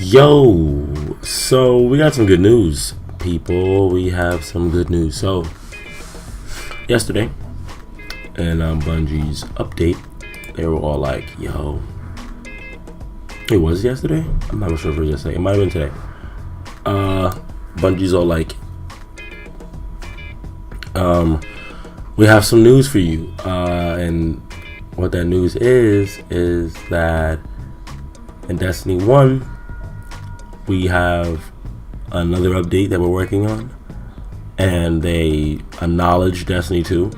Yo, so we got some good news, people. We have some good news. So, yesterday, in Bungie's update, they were all like, yo, it was yesterday? I'm not sure if it was yesterday. It might have been today. Bungie's all like, we have some news for you. And what that news is that in Destiny 1, we have another update that we're working on, and they acknowledge Destiny 2,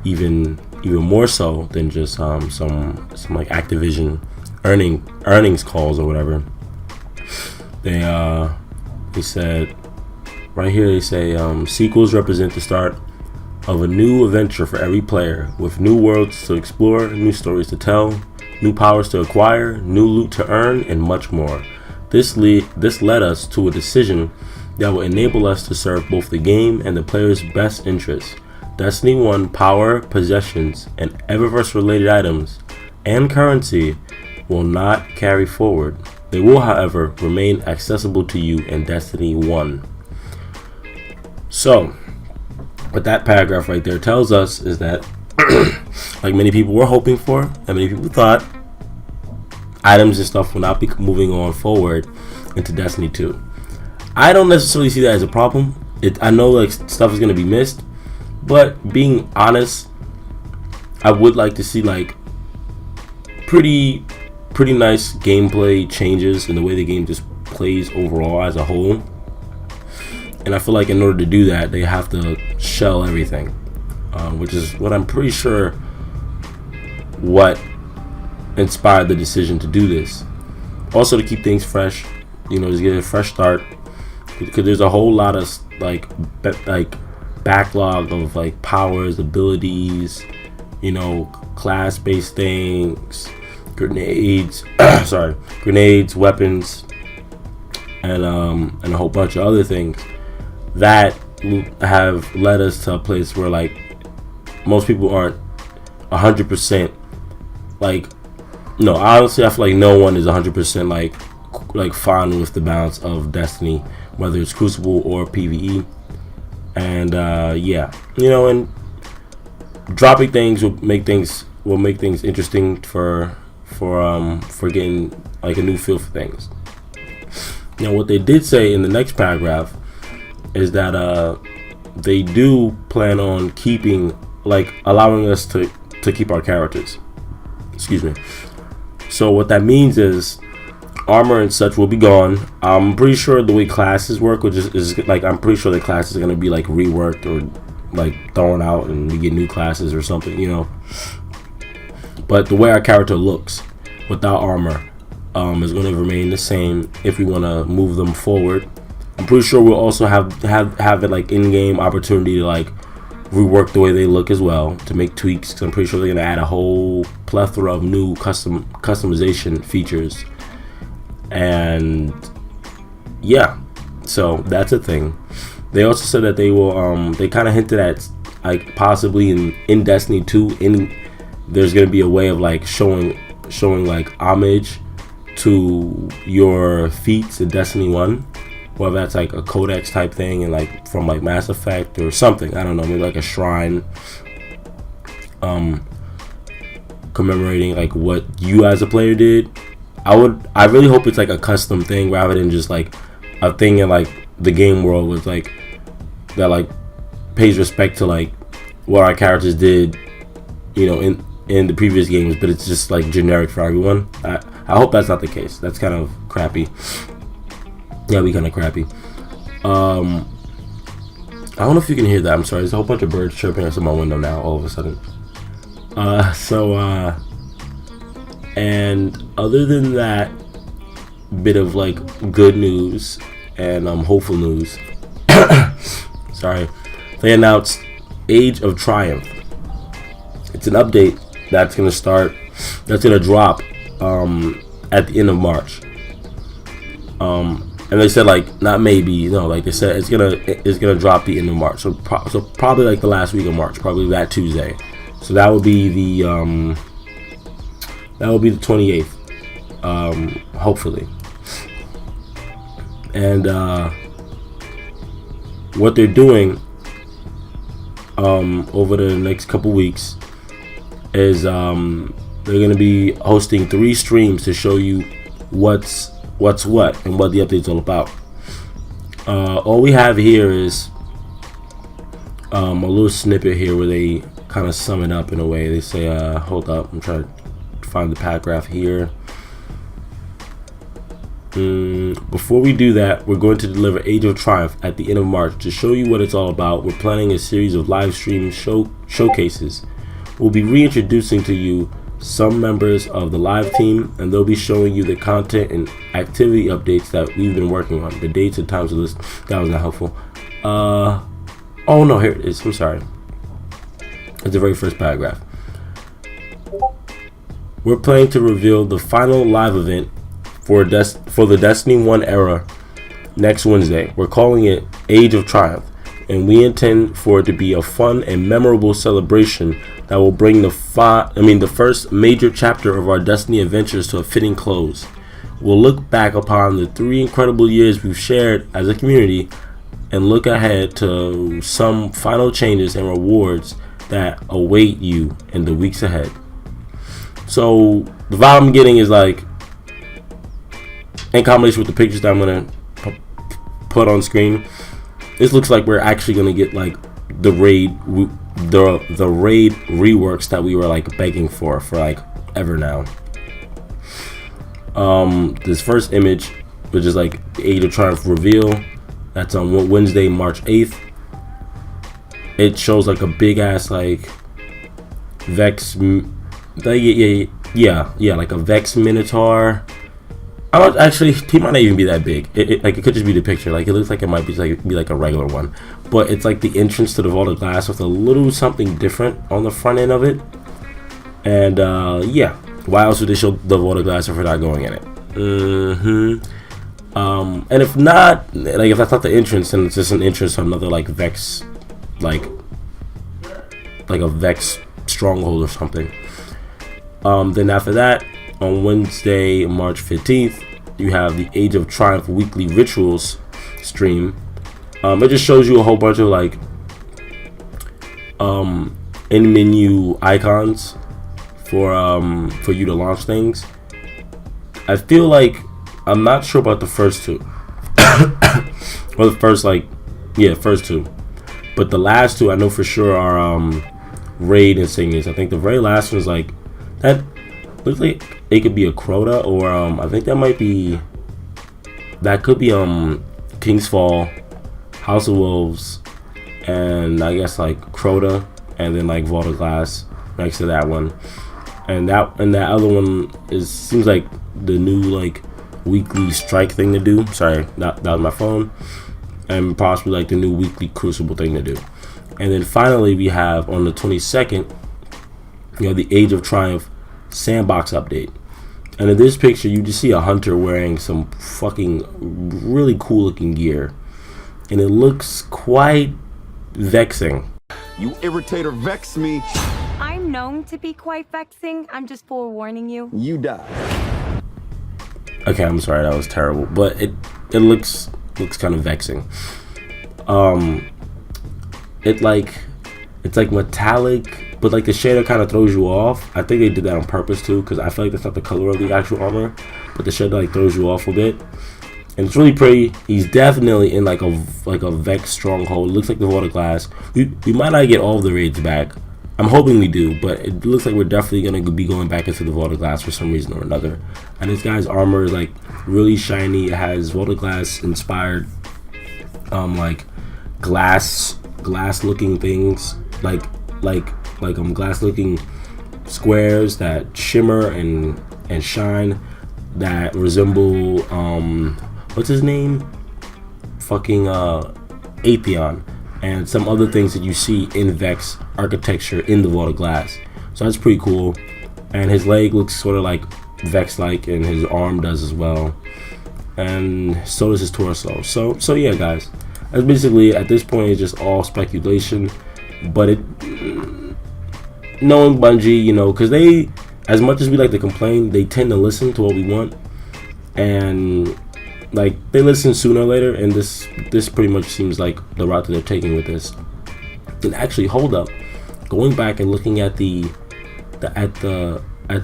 even more so than just some like Activision earnings calls or whatever. They said right here, they say sequels represent the start of a new adventure for every player, with new worlds to explore, new stories to tell, new powers to acquire, new loot to earn, and much more. This led us to a decision that will enable us to serve both the game and the player's best interests. Destiny 1 power, possessions, and Eververse related items and currency will not carry forward. They will, however, remain accessible to you in Destiny 1. So, what that paragraph right there tells us is that like many people were hoping for, and many people thought, items and stuff will not be moving on forward into Destiny 2. I don't necessarily see that as a problem. I know like stuff is going to be missed, but being honest, I would like to see like pretty nice gameplay changes in the way the game just plays overall as a whole. And I feel like in order to do that, they have to shell everything, which is what I'm pretty sure what inspired the decision to do this. Also to keep things fresh, just get a fresh start, because there's a whole lot of like backlog of like powers, abilities, class-based things, grenades, weapons, and a whole bunch of other things that have led us to a place where like most people aren't 100% like. No, honestly, I feel like no one is 100% like fine with the balance of Destiny, whether it's Crucible or PvE. And and dropping things will make things interesting for getting like a new feel for things. Now, what they did say in the next paragraph is that they do plan on allowing us to keep our characters. Excuse me. So what that means is armor and such will be gone. I'm pretty sure the way classes work, which is like, I'm pretty sure the classes are going to be like reworked or like thrown out and we get new classes or something, But the way our character looks without armor is going to remain the same if we want to move them forward. I'm pretty sure we'll also have it like in-game opportunity to like rework the way they look as well, to make tweaks, because I'm pretty sure they're going to add a whole plethora of new customization features. And yeah, so that's a thing. They also said that they will they kind of hinted at like possibly in Destiny 2 there's going to be a way of like showing like homage to your feats in Destiny 1, whether that's like a codex type thing and like from like Mass Effect or something, I don't know, maybe like a shrine commemorating like what you as a player did. I really hope it's like a custom thing rather than just like a thing in like the game world with like that like pays respect to like what our characters did, in the previous games, but it's just like generic for everyone. I hope that's not the case. That's kind of crappy. Yeah, be kind of crappy. I don't know if you can hear that. I'm sorry. There's a whole bunch of birds chirping outside my window now all of a sudden. And other than that bit of like good news and hopeful news, sorry, they announced Age of Triumph. It's an update that's gonna drop at the end of March. And they said like not maybe, no, like they said it's gonna drop the end of March. So probably like the last week of March, probably that Tuesday. So that would be the 28th. hopefully. And what they're doing over the next couple weeks is they're going to be hosting 3 streams to show you what's what and what the update's all about. All we have here is a little snippet here where they kind of sum it up in a way. They say, hold up, I'm trying to find the paragraph here. Before we do that, we're going to deliver Age of Triumph at the end of March to show you what it's all about. We're planning a series of live stream showcases. We'll be reintroducing to you some members of the live team, and they'll be showing you the content and activity updates that we've been working on. The dates and times of this. That was not helpful. Oh no, here it is. I'm sorry. It's the very first paragraph. We're planning to reveal the final live event for the Destiny 1 era next Wednesday. We're calling it Age of Triumph, and we intend for it to be a fun and memorable celebration that will bring the first major chapter of our Destiny adventures to a fitting close. We'll look back upon the 3 incredible years we've shared as a community and look ahead to some final changes and rewards that await you in the weeks ahead. So the vibe I'm getting is like, in combination with the pictures that I'm gonna put on screen, this looks like we're actually gonna get like the raid reworks that we were like begging for like ever now. This first image, which is like the Age of Triumph reveal, that's on Wednesday, March 8th. It shows like a big ass like Vex, like a Vex Minotaur. I don't actually. He might not even be that big. It could just be the picture. Like it looks like it might be like a regular one, but it's like the entrance to the Vault of Glass with a little something different on the front end of it. And yeah, why else would they show the Vault of Glass if we're not going in it? And if not, like if that's not the entrance, then it's just an entrance to another like Vex, like a Vex stronghold or something. Then after that, on Wednesday, March 15th, you have the Age of Triumph weekly rituals stream. It just shows you a whole bunch of like in menu icons for you to launch things. I feel like I'm not sure about the first 2, or the first first 2, but the last 2 I know for sure are raid insignias. I think the very last one is like that. Looks like it could be a Crota, or I think that could be King's Fall, House of Wolves, and I guess like Crota, and then like Vault of Glass next to that one, and that other one seems like the new like weekly strike thing to do. Sorry, that was my phone, and possibly like the new weekly Crucible thing to do. And then finally we have on the 22nd, the Age of Triumph sandbox update. And in this picture you just see a hunter wearing some fucking really cool looking gear, and it looks quite vexing. You irritate or vex me. I'm known to be quite vexing. I'm just forewarning you. You die. Okay, I'm sorry, that was terrible, but it looks kind of vexing. It's like metallic, but like the shader kind of throws you off. I think they did that on purpose too, because I feel like that's not the color of the actual armor, but the shader like throws you off a bit, and it's really pretty. He's definitely in like a Vex stronghold. It looks like the Vault of Glass. We might not get all of the raids back. I'm hoping we do, but it looks like we're definitely gonna be going back into the Vault of Glass for some reason or another. And this guy's armor is like really shiny. It has Vault of Glass inspired like glass looking things, like glass looking squares that shimmer and shine, that resemble what's his name, fucking Atheon, and some other things that you see in Vex architecture in the Vault of Glass. So that's pretty cool. And his leg looks sort of like Vex like, and his arm does as well, and so does his torso. So yeah guys, that's basically, at this point, it's just all speculation. But knowing Bungie, because as much as we like to complain, they tend to listen to what we want, and like they listen sooner or later. And this pretty much seems like the route that they're taking with this. And actually, hold up, going back and looking at the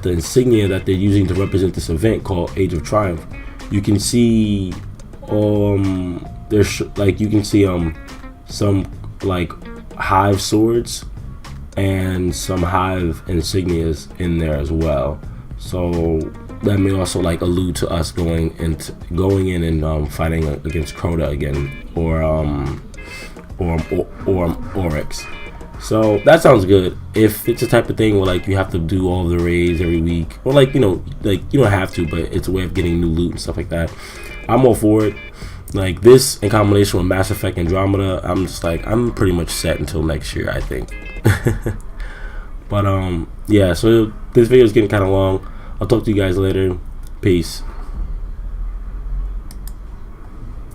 insignia that they're using to represent this event called Age of Triumph, you can see there's like you can see some like hive swords and some hive insignias in there as well. So that may also like allude to us going in and fighting against Crota again, or Oryx. So that sounds good. If it's a type of thing where like you have to do all the raids every week, or like like you don't have to, but it's a way of getting new loot and stuff like that, I'm all for it. Like this in combination with Mass Effect Andromeda, I'm just like, I'm pretty much set until next year, I think. But yeah, so this video is getting kind of long. I'll talk to you guys later. Peace.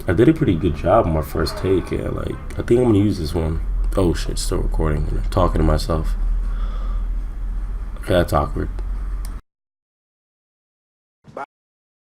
I did a pretty good job on my first take. Yeah, like I think I'm gonna use this one. Oh shit, still recording and I'm talking to myself. Okay, that's awkward.